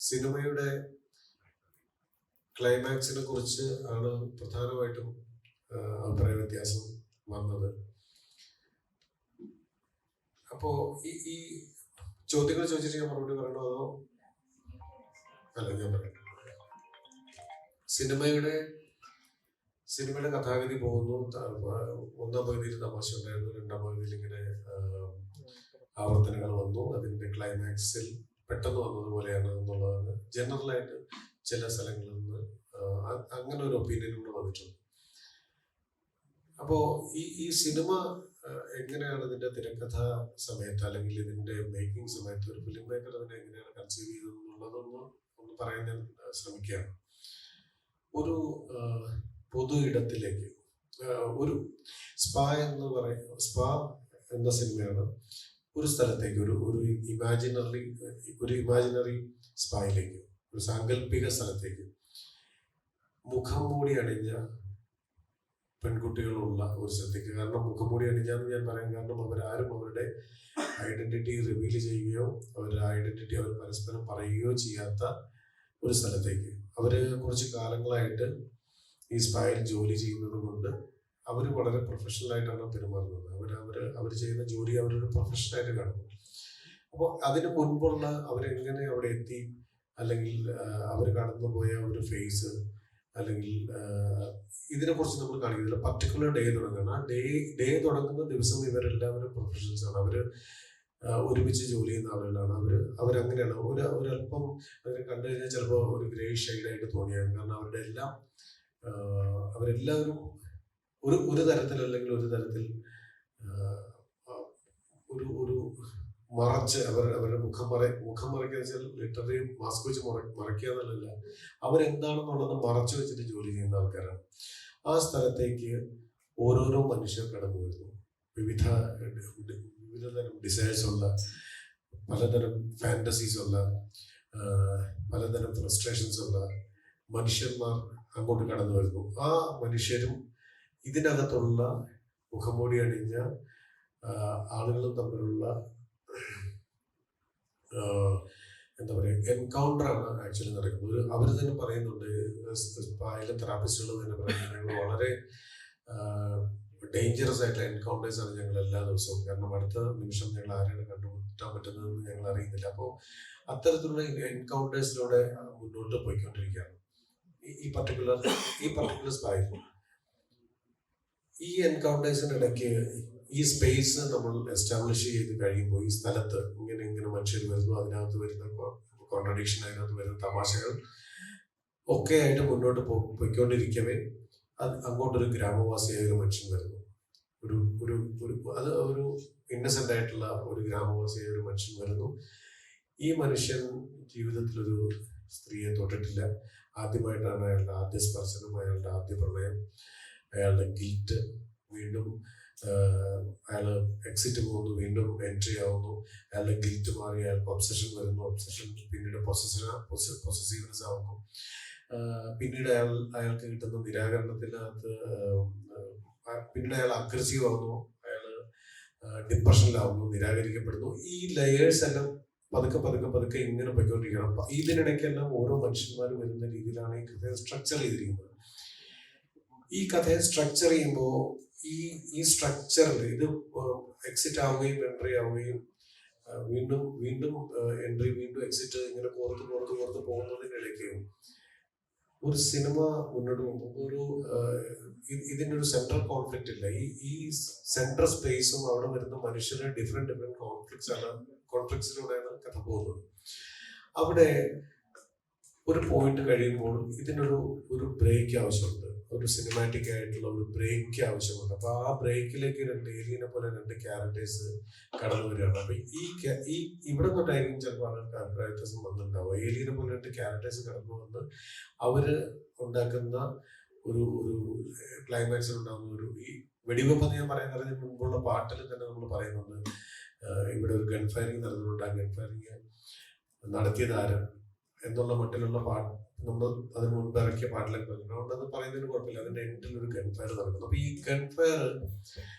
സിനിമയുടെ ക്ലൈമാക്സിനെ കുറിച്ച് ആണ് പ്രധാനമായിട്ടും അഭിപ്രായ വ്യത്യാസം വന്നത്. അപ്പോ ഈ ചോദ്യങ്ങൾ ചോദിച്ചിട്ട് ഞാൻ മറുപടി പറയണോ അതോ അല്ല? ഞാൻ പറയാം. സിനിമയുടെ കഥാഗതി പോകുന്നു. ഒന്നാം പകുതിയിൽ തമാശ ഉണ്ടായിരുന്നു, രണ്ടാം പകുതിയിൽ ഇങ്ങനെ ആവർത്തനങ്ങൾ വന്നു. അതിന്റെ ക്ലൈമാക്സിൽ പെട്ടെന്ന് വന്നതുപോലെയാണ് എന്നുള്ളതാണ് ജനറലായിട്ട് ചില സ്ഥലങ്ങളിൽ നിന്ന് അങ്ങനെ ഒരു ഒപ്പീനിയനിലൂടെ വന്നിട്ടുണ്ട്. അപ്പോ ഈ സിനിമ എങ്ങനെയാണ് ഇതിന്റെ തിരക്കഥ സമയത്ത് അല്ലെങ്കിൽ ഇതിന്റെ മേക്കിംഗ് സമയത്ത് ഒരു ഫിലിം മേക്കർ അതിനെ എങ്ങനെയാണ് കൺസീവ് ചെയ്തതെന്നുള്ളതൊന്ന് പറയാൻ ഞാൻ ശ്രമിക്കുകയാണ്. ഒരു പൊതു ഇടത്തിലേക്ക് ഒരു സ്പാ എന്ന സിനിമയാണ് ഒരു സ്ഥലത്തേക്ക് ഒരു ഇമാജിനറി സ്പായിലേക്ക്, ഒരു സാങ്കല്പിക സ്ഥലത്തേക്ക് മുഖം മൂടി അണിഞ്ഞ പെൺകുട്ടികളുള്ള ഒരു സ്ഥലത്തേക്ക്. കാരണം മുഖം മൂടി അണിഞ്ഞാന്ന് ഞാൻ പറയാൻ കാരണം അവരാരും അവരുടെ ഐഡന്റിറ്റി റിവീൽ ചെയ്യുകയോ അവരുടെ ഐഡന്റിറ്റി അവർ പരസ്പരം പറയുകയോ ചെയ്യാത്ത ഒരു സ്ഥലത്തേക്ക്. അവര് കുറച്ച് കാലങ്ങളായിട്ട് ഈ സ്പായിൽ ജോലി ചെയ്യുന്നത് കൊണ്ട് അവർ വളരെ പ്രൊഫഷണൽ ആയിട്ടാണ് പെരുമാറുന്നത്. അവർ ചെയ്യുന്ന ജോലി അവരൊരു പ്രൊഫഷനായിട്ട് കാണുന്നു. അപ്പോൾ അതിന് മുൻപുള്ള അവരെങ്ങനെ അവിടെ എത്തി, അല്ലെങ്കിൽ അവർ കടന്നുപോയ ഒരു ഫേസ്, അല്ലെങ്കിൽ ഇതിനെക്കുറിച്ച് നമ്മൾ കാണിക്കുന്നില്ല. പർട്ടിക്കുലർ ഡേ തുടങ്ങുകയാണ്. ആ ഡേ തുടങ്ങുന്ന ദിവസം ഇവരെല്ലാവരും പ്രൊഫഷണൽസ് ആണ്. അവര് ഒരുമിച്ച് ജോലി ചെയ്യുന്ന ആളുകളാണ്. അവരങ്ങനെയാണ്. ഒരല്പം അതിനെ കണ്ടു കഴിഞ്ഞാൽ ചിലപ്പോൾ ഒരു ഗ്രേ ഷെയ്ഡായിട്ട് തോന്നിയാൽ, കാരണം അവരെല്ലാവരും ഒരു തരത്തിൽ അല്ലെങ്കിൽ ഒരു തരത്തിൽ ഒരു മറച്ച് അവരുടെ മുഖം മറയ്ക്കുക വെച്ചാൽ ലിറ്ററലി മാസ്ക് വെച്ച് മറയ്ക്കുക എന്നല്ല, അവരെന്താണെന്നുള്ളത് മറച്ചു വെച്ചിട്ട് ജോലി ചെയ്യുന്ന ആൾക്കാരാണ്. ആ സ്ഥലത്തേക്ക് ഓരോരോ മനുഷ്യർ കടന്നു വരുന്നു. വിവിധതരം ഡിസയേഴ്സ് ഉള്ള, പലതരം ഫാന്റസീസ് ഉള്ള, പലതരം ഫ്രസ്ട്രേഷൻസ് ഉള്ള മനുഷ്യന്മാർ അങ്ങോട്ട് കടന്നു വരുന്നു. ആ മനുഷ്യരും ഇതിനകത്തുള്ള മുഖംമൂടി അണിഞ്ഞ ആളുകളും തമ്മിലുള്ള എന്താ പറയുക, എൻകൗണ്ടർ ആണ് ആക്ച്വലി നടക്കുന്നത്. അവർ തന്നെ പറയുന്നുണ്ട്, സ്പായിലെ തെറാപ്പിസ്റ്റുകൾ തന്നെ പറയുന്നത്, ഞങ്ങൾ വളരെ ഡേഞ്ചറസ് ആയിട്ടുള്ള എൻകൗണ്ടേഴ്സ് ആണ് ഞങ്ങൾ എല്ലാ ദിവസവും. കാരണം അടുത്ത നിമിഷം ഞങ്ങൾ ആരെയാണ് കണ്ടുമുട്ടാൻ പറ്റുന്നതെന്ന് ഞങ്ങൾ അറിയുന്നില്ല. അപ്പോൾ അത്തരത്തിലുള്ള എൻകൗണ്ടേഴ്സിലൂടെ മുന്നോട്ട് പോയിക്കൊണ്ടിരിക്കുകയാണ് ഈ പർട്ടിക്കുലർ സ്പായിൽ. ഈ എൻകൗണ്ടേഴ്സിനിടയ്ക്ക് ഈ സ്പേസ് നമ്മൾ എസ്റ്റാബ്ലിഷ് ചെയ്ത് കഴിയുമ്പോൾ ഈ സ്ഥലത്ത് ഇങ്ങനെ മനുഷ്യർ വരുന്നു, അതിനകത്ത് വരുന്ന കോൺട്രഡിക്ഷൻ, അതിനകത്ത് വരുന്ന തമാശകൾ ഒക്കെ ആയിട്ട് മുന്നോട്ട് പോയിക്കൊണ്ടിരിക്കവേ അങ്ങോട്ടൊരു ഗ്രാമവാസിയായ ഒരു മനുഷ്യൻ വരുന്നു. ഒരു ഇന്നസെന്റ് ആയിട്ടുള്ള ഒരു ഗ്രാമവാസിയായ ഒരു മനുഷ്യൻ വരുന്നു. ഈ മനുഷ്യൻ ജീവിതത്തിലൊരു സ്ത്രീയെ തൊട്ടിട്ടില്ല. ആദ്യമായിട്ടാണ് അയാളുടെ ആദ്യ സ്പർശനം, അയാളുടെ ആദ്യ പ്രണയം, അയാളുടെ ഗിൽറ്റ്. വീണ്ടും അയാള് എക്സിറ്റ് പോകുന്നു, വീണ്ടും എൻട്രി ആവുന്നു. അയാളുടെ ഗിൽറ്റ് മാറി അയാൾക്ക് ഒബ്സഷൻ വരുന്നു. ഒബ്സഷൻ പിന്നീട് പൊസസീവ്നെസ് ആവുന്നു. പിന്നീട് അയാൾക്ക് കിട്ടുന്ന നിരാകരണത്തിനകത്ത് പിന്നീട് അയാൾ അഗ്രസീവ് ആവുന്നു, അയാള് ഡിപ്രഷനിലാവുന്നു, നിരാകരിക്കപ്പെടുന്നു. ഈ ലെയേഴ്സ് എല്ലാം പതുക്കെ ഇങ്ങനെ പോയിക്കൊണ്ടിരിക്കണം. ഇതിനിടയ്ക്കെല്ലാം ഓരോ മനുഷ്യന്മാരും വരുന്ന രീതിയിലാണ് ഈ കഥയെ സ്ട്രക്ചർ ചെയ്തിരിക്കുന്നത്. ഈ കഥയെ സ്ട്രക്ചർ ചെയ്യുമ്പോൾ ഈ സ്ട്രക്ചറിൽ ഇത് എക്സിറ്റ് ആവുകയും എൻട്രി ആവുകയും വീണ്ടും എൻട്രി, വീണ്ടും എക്സിറ്റ്, ഇങ്ങനെ പുറത്ത് പോകുന്നതിനിടയ്ക്ക് ഒരു സിനിമ മുന്നോട്ട് പോകുമ്പോൾ ഇതിൻ്റെ ഒരു സെൻട്രൽ കോൺഫ്ലിക്റ്റ് ഇല്ല. ഈ സെൻട്രൽ സ്പേസും അവിടെ വരുന്ന മനുഷ്യരുടെ ഡിഫറെന്റ് കോൺഫ്ലിക്ട്സിലൂടെയാണ് കഥ പോകുന്നത്. അവിടെ ഒരു പോയിന്റ് കഴിയുമ്പോൾ ഇതിനൊരു ബ്രേക്ക് ആവശ്യമുണ്ട്, ഒരു സിനിമാറ്റിക് ആയിട്ടുള്ള ഒരു ബ്രേക്ക് ആവശ്യമുണ്ട്. അപ്പൊ ആ ബ്രേക്കിലേക്ക് ഏലിയനെ പോലെ രണ്ട് ക്യാരക്ടേഴ്സ് കടന്നു വരികയാണ്. അപ്പൊ ഈ ഇവിടെ തൊട്ടായിരിക്കും ചിലപ്പോൾ ആൾക്ക് അഭിപ്രായ വ്യത്യാസം വന്നിട്ടുണ്ടാവുക. ഏലിയനെ പോലെ രണ്ട് ക്യാരക്ടേഴ്സ് കടന്നു വന്ന് അവര് ഉണ്ടാക്കുന്ന ഒരു ക്ലൈമാക്സിൽ ഉണ്ടാകുന്ന ഈ വെടിവെപ്പ് ഞാൻ പറയുന്നതിന് മുൻപുള്ള പാട്ടിൽ തന്നെ നമ്മൾ പറയുന്നുണ്ട്, ഇവിടെ ഒരു ഗൺ ഫയറിംഗ് നടന്നിട്ടുണ്ട്. ആ ഗൺ ഫയറിംഗ് നടത്തിയത് ആരും എന്നുള്ള മട്ടിലുള്ള പാട്ട് നമ്മൾ അതിന് മുൻപ് ഇറക്കിയ പാട്ടിലൊക്കെ പറഞ്ഞു. അതുകൊണ്ട് അത് പറയുന്നതിന് കുഴപ്പമില്ല. അതിന്റെ എൻഡിൽ ഒരു ഗൺ ഫയർ നടക്കുന്നു. അപ്പൊ ഈ ഗൺ ഫയർ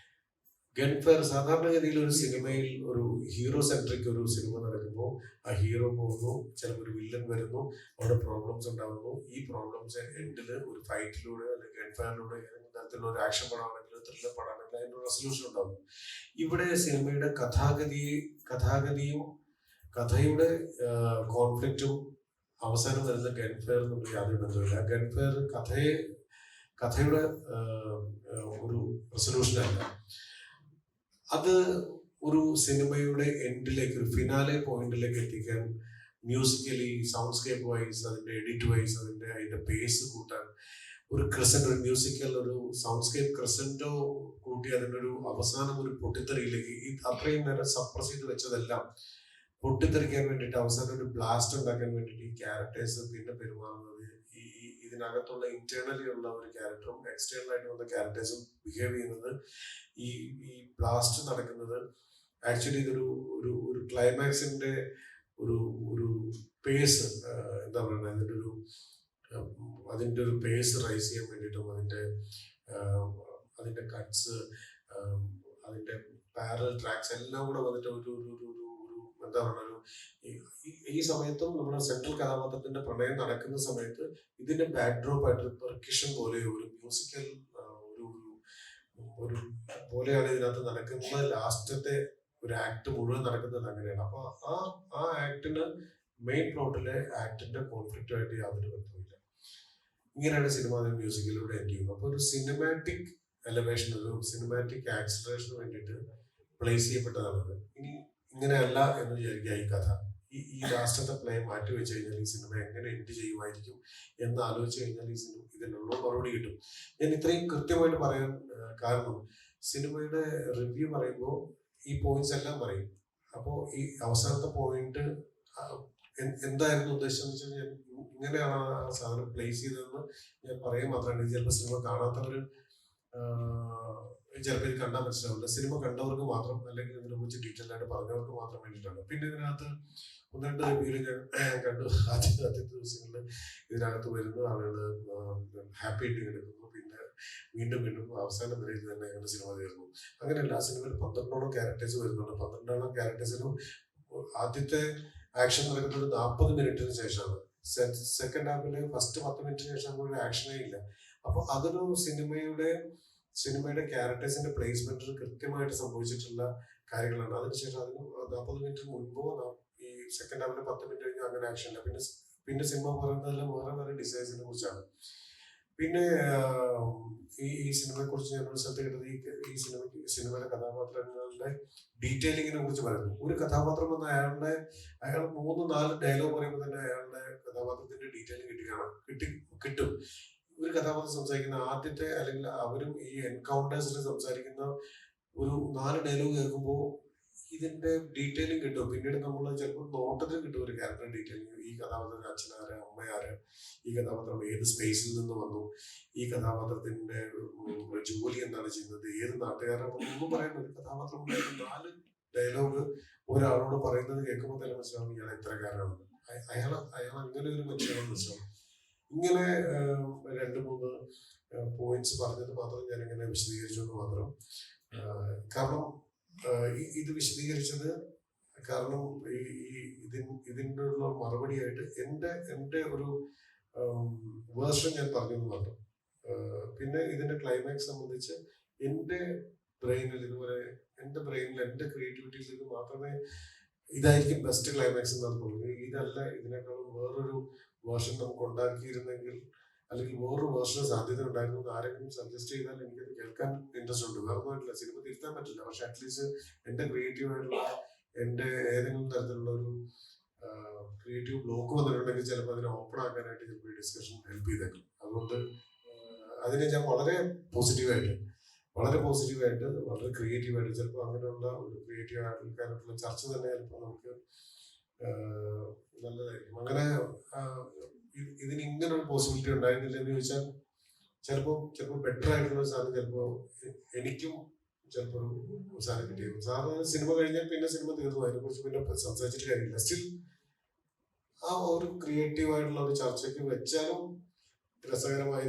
ഗൺഫയർ സാധാരണഗതിയിൽ ഒരു സിനിമയിൽ ഒരു ഹീറോ സെൻട്രിക് ഒരു സിനിമ നടക്കുമ്പോൾ ആ ഹീറോ പോകുന്നു, ചിലപ്പോൾ ഒരു വില്ലൻ വരുന്നു, അവിടെ പ്രോബ്ലംസ് ഉണ്ടാകുന്നു. ഈ പ്രോബ്ലംസ് എൻഡിൽ ഒരു ഫൈറ്റിലൂടെ അല്ലെങ്കിൽ ഗൺഫയറിലൂടെ ഏതെങ്കിലും തരത്തിലുള്ള ഒരു ആക്ഷൻ പടമാണെങ്കിലും ത്രില്ലർ പടമാണെങ്കിലും അതിനൊരു റെസൊല്യൂഷൻ ഉണ്ടാകും. ഇവിടെ സിനിമയുടെ കഥാഗതിയും കഥയുടെ കോൺഫ്ലിക്റ്റും അവസാനം വരുന്ന ഗൺഫയർ തമ്മിൽ യാതൊരു ബന്ധമില്ല. ഗൺഫയർ കഥയുടെ ഒരു റെസൊല്യൂഷനല്ല, അത് ഒരു സിനിമയുടെ എൻഡിലേക്ക് ഒരു ഫിനാലെ പോയിന്റിലേക്ക് എത്തിക്കാൻ മ്യൂസിക്കലി സൗണ്ട്സ്കേപ്പ് വൈസ് അതിന്റെ എഡിറ്റ് വൈസ് അതിന്റെ പേസ് കൂട്ടാൻ ഒരു ക്രസന്റ്, ഒരു മ്യൂസിക്കൽ ഒരു സൗണ്ട്സ്കേപ്പ് ക്രസന്റോ കൂട്ടി അതിനൊരു അവസാനം ഒരു പൊട്ടിത്തെറിയിലേക്ക് അത്രയും നേരം സപ്രസ് ചെയ്ത് വെച്ചതെല്ലാം പൊട്ടിത്തെറിക്കാൻ വേണ്ടിയിട്ട് അവസാനം ഒരു ബ്ലാസ്റ്റ് ഉണ്ടാക്കാൻ വേണ്ടിയിട്ട് ഈ ക്യാരക്ടേഴ്സ് പിന്നെ പെരുമാറുന്നത് ഇതിനകത്തുള്ള ഇന്റേണലി ഉള്ള ഒരു ക്യാരക്ടറും എക്സ്റ്റേണൽ ആയിട്ട് വന്ന ക്യാരക്ടേഴ്സും ബിഹേവ് ചെയ്യുന്നത് ഈ ബ്ലാസ്റ്റ് നടക്കുന്നത് ആക്ച്വലി ഇതൊരു ഒരു ഒരു ക്ലൈമാക്സിന്റെ ഒരു ഒരു പേസ് എന്താ പറയുക അതിന്റെ ഒരു പേസ് റൈസ് ചെയ്യാൻ വേണ്ടിയിട്ടും അതിന്റെ കട്ട്സ് അതിന്റെ പാരലൽ ട്രാക്സ് എല്ലാം കൂടെ വന്നിട്ട് ഒരു ഒരു ഒരു എന്താ പറയുക ഈ സമയത്തും നമ്മുടെ സെൻട്രൽ കഥാപാത്രത്തിന്റെ പ്രണയം നടക്കുന്ന സമയത്ത് ഇതിന്റെ ബാക്ക്ഡ്രോപ്പ് ആയിട്ട് പെർക്കഷൻ പോലെ ഒരു മ്യൂസിക്കൽ ഒരു പോലെയാണ് ഇതിനകത്ത് നടക്കുന്നത്. ലാസ്റ്റത്തെ ഒരു ആക്ട് മുഴുവൻ നടക്കുന്നത് അങ്ങനെയാണ്. അപ്പൊ ആ ആക്ടിന് മെയിൻ പ്ലോട്ടിലെ ആക്ടിന്റെ കോൺഫ്ലിക്റ്റുമായിട്ട് യാതൊരു ബന്ധമില്ല. ഇങ്ങനെയാണ് സിനിമ മ്യൂസിക്കിലൂടെ എൻഡ് ചെയ്യുന്നത്. അപ്പൊ ഒരു സിനിമാറ്റിക് എലവേഷൻ, ഒരു സിനിമാറ്റിക് ആക്സിലറേഷന് വേണ്ടിയിട്ട് പ്ലേസ് ചെയ്യപ്പെട്ടതാണ്. ഇനി ഇങ്ങനെയല്ല എന്ന് വിചാരിക്കുക ഈ കഥ. ഈ രാഷ്ട്രത്തെ പ്ലേ മാറ്റി വെച്ച് കഴിഞ്ഞാൽ ഈ സിനിമ എങ്ങനെ എൻഡ് ചെയ്യുമായിരിക്കും എന്ന് ആലോചിച്ച് കഴിഞ്ഞാൽ ഈ സിനിമ ഇതിനുള്ള മറുപടി കിട്ടും. ഞാൻ ഇത്രയും കൃത്യമായിട്ട് പറയാൻ കാരണം സിനിമയുടെ റിവ്യൂ പറയുമ്പോൾ ഈ പോയിന്റ്സ് എല്ലാം പറയും. അപ്പോൾ ഈ അവസാനത്തെ പോയിന്റ് എന്തായിരുന്നു ഉദ്ദേശം എന്ന് വെച്ചാൽ ഇങ്ങനെയാണ് ആ സാധനം പ്ലേസ് ചെയ്തതെന്ന് ഞാൻ പറയാൻ മാത്രമാണ്. ചിലപ്പോൾ സിനിമ കാണാത്തവർ ചിലപ്പോൾ ഇത് കണ്ടാൽ മനസ്സിലാവില്ല. സിനിമ കണ്ടവർക്ക് മാത്രം അല്ലെങ്കിൽ ഇതിനെ കുറിച്ച് ഡീറ്റെയിൽ ആയിട്ട് പറഞ്ഞവർക്ക് മാത്രം വേണ്ടിയിട്ടാണ്. പിന്നെ ഇതിനകത്ത് ഒന്ന് രണ്ട് റിവ്യൂല് ഞാൻ കണ്ടു. ആദ്യത്തെ ദിവസങ്ങളിൽ ഇതിനകത്ത് വരുന്ന ആളുകൾ ഹാപ്പി എൻഡിങ് എടുക്കുന്നു, പിന്നെ വീണ്ടും അവസാനം വരെ ഇത് തന്നെ അങ്ങനെ സിനിമ തീർന്നു. അങ്ങനെയല്ല, ആ സിനിമയിൽ 12ഓളം ക്യാരക്ടേഴ്സ് വരുന്നുണ്ട്. 12ഓളം ക്യാരക്ടേഴ്സിനും ആദ്യത്തെ ആക്ഷൻ നടക്കുന്നത് 40 മിനിറ്റിന് ശേഷമാണ്. സെക്കൻഡ് ഹാഫില് ഫസ്റ്റ് 10 മിനിറ്റിന് ശേഷം ഒരു ആക്ഷനേ ഇല്ല. അപ്പൊ അതൊരു സിനിമയുടെ ക്യാരക്ടേഴ്സിന്റെ പ്ലേസ്മെന്റിൽ കൃത്യമായിട്ട് സംഭവിച്ചിട്ടുള്ള കാര്യങ്ങളാണ്. അതിനുശേഷം അതിന് 40 മിനിറ്റ് മുൻപോ ഈ സെക്കൻഡ് ഹാഫില് 10 മിനിറ്റ് കഴിഞ്ഞാൽ അങ്ങനെ ആക്ഷൻ ഇല്ല. പിന്നെ സിനിമ പറയുന്നതെല്ലാം വേറെ ഡിസൈൻസിനെ കുറിച്ചാണ്. പിന്നെ ഈ സിനിമയെ കുറിച്ച് ഞാൻ ഒരു സ്ഥലത്ത് കേട്ടത് ഈ സിനിമയിലെ കഥാപാത്രങ്ങളുടെ ഡീറ്റെയിലിങ്ങിനെ കുറിച്ച് പറയുന്നു. ഒരു കഥാപാത്രം വന്ന് അയാൾ 3-4 ഡയലോഗ് പറയുമ്പോൾ തന്നെ അയാളുടെ കഥാപാത്രത്തിന്റെ ഡീറ്റെയിലിംഗ് കിട്ടും. ഒരു കഥാപാത്രം സംസാരിക്കുന്ന ആദ്യത്തെ അല്ലെങ്കിൽ അവരും ഈ എൻകൗണ്ടേഴ്സിൽ സംസാരിക്കുന്ന ഒരു 4 ഡയലോഗ് കേൾക്കുമ്പോൾ ഇതിന്റെ ഡീറ്റെയിലിംഗ് കിട്ടും. പിന്നീട് നമ്മൾ ചിലപ്പോൾ നോട്ടത്തിൽ കിട്ടും ഒരു ക്യാരക്ടർ ഡീറ്റെയിലിംഗ്. ഈ കഥാപാത്രത്തിന്റെ അച്ഛനാര്, അമ്മയാര്, ഈ കഥാപാത്രം ഏത് സ്പേസിൽ നിന്ന് വന്നു, ഈ കഥാപാത്രത്തിന്റെ ജോലി എന്താണ് ചെയ്യുന്നത്, ഏത് നാട്ടുകാരാണ്, ഒന്നും പറയാൻ ഒരു കഥാപാത്രം 4 ഡയലോഗ് ഒരാളോട് പറയുന്നത് കേൾക്കുമ്പോൾ തന്നെ മനസ്സിലാവും ഇയാൾ എത്രക്കാരാണ്, അയാൾ അങ്ങനെ ഒരു മനുഷ്യനാണെന്ന് മനസ്സിലാവും. ഇങ്ങനെ 2-3 പോയിന്റ്സ് പറഞ്ഞത് മാത്രം ഞാൻ ഇങ്ങനെ വിശദീകരിച്ചെന്ന് മാത്രം. കാരണം ഇത് വിശദീകരിച്ചത് കാരണം ഇതിനുള്ള മറുപടിയായിട്ട് എന്റെ ഒരു വേർഷൻ ഞാൻ പറഞ്ഞെന്ന് മാത്രം. പിന്നെ ഇതിന്റെ ക്ലൈമാക്സ് സംബന്ധിച്ച് എന്റെ ബ്രെയിനിൽ എന്റെ ക്രിയേറ്റിവിറ്റിയിൽ ഇത് മാത്രമേ ഇതായിരിക്കും ബെസ്റ്റ് ക്ലൈമാക്സ് എന്നാണ് തോന്നുന്നത്. ഇതല്ല, ഇതിനേക്കാളും വേറൊരു വേർഷൻ നമുക്ക് ഉണ്ടാക്കിയിരുന്നെങ്കിൽ അല്ലെങ്കിൽ വേറൊരു വേർഷന് സാധ്യത ഉണ്ടായിരുന്നു ആരെങ്കിലും സജസ്റ്റ് ചെയ്താൽ എനിക്കത് കേൾക്കാൻ ഇൻട്രസ്റ്റ് ഉണ്ട്. വേറെ ഒന്നുമില്ല, സിനിമ തിരുത്താൻ പറ്റില്ല. പക്ഷെ അറ്റ്ലീസ്റ്റ് എന്റെ ക്രിയേറ്റീവ് ആയിട്ടുള്ള എന്റെ ഏതെങ്കിലും തരത്തിലുള്ള ഒരു ക്രിയേറ്റീവ് ബ്ലോക്ക് വന്നിട്ടുണ്ടെങ്കിൽ ചിലപ്പോൾ അതിനെ ഓപ്പൺ ആക്കാനായിട്ട് ചിലപ്പോൾ ഈ ഡിസ്കഷൻ ഹെൽപ്പ് ചെയ്തേക്കും. അതുകൊണ്ട് അതിനെ ഞാൻ വളരെ പോസിറ്റീവായിട്ട് വളരെ ക്രിയേറ്റീവായിട്ട് ചിലപ്പോൾ അങ്ങനെയുള്ള ഒരു ക്രിയേറ്റീവ് ആയിട്ടുള്ള ചർച്ച തന്നെ ചിലപ്പോൾ നമുക്ക് നല്ലതായിരിക്കും. അങ്ങനെ ഇതിന് ഇങ്ങനെ ഒരു പോസിബിലിറ്റി ഉണ്ടായിരുന്നില്ല എന്ന് ചോദിച്ചാൽ ചിലപ്പോൾ ബെറ്റർ ആയിട്ടുള്ള സാധനം ചിലപ്പോൾ എനിക്കും ചിലപ്പോൾ ഒരു സാധനം കിട്ടിയത്. സാധാരണ സിനിമ കഴിഞ്ഞാൽ പിന്നെ സിനിമ തീർന്നു, അതിനെ കുറിച്ച് പിന്നെ സംസാരിച്ചിട്ട് കാര്യമില്ല. സ്റ്റിൽ ആ ഒരു ക്രിയേറ്റീവ് ആയിട്ടുള്ള ഒരു ചർച്ചയ്ക്ക് വെച്ചാലും രസകരമായി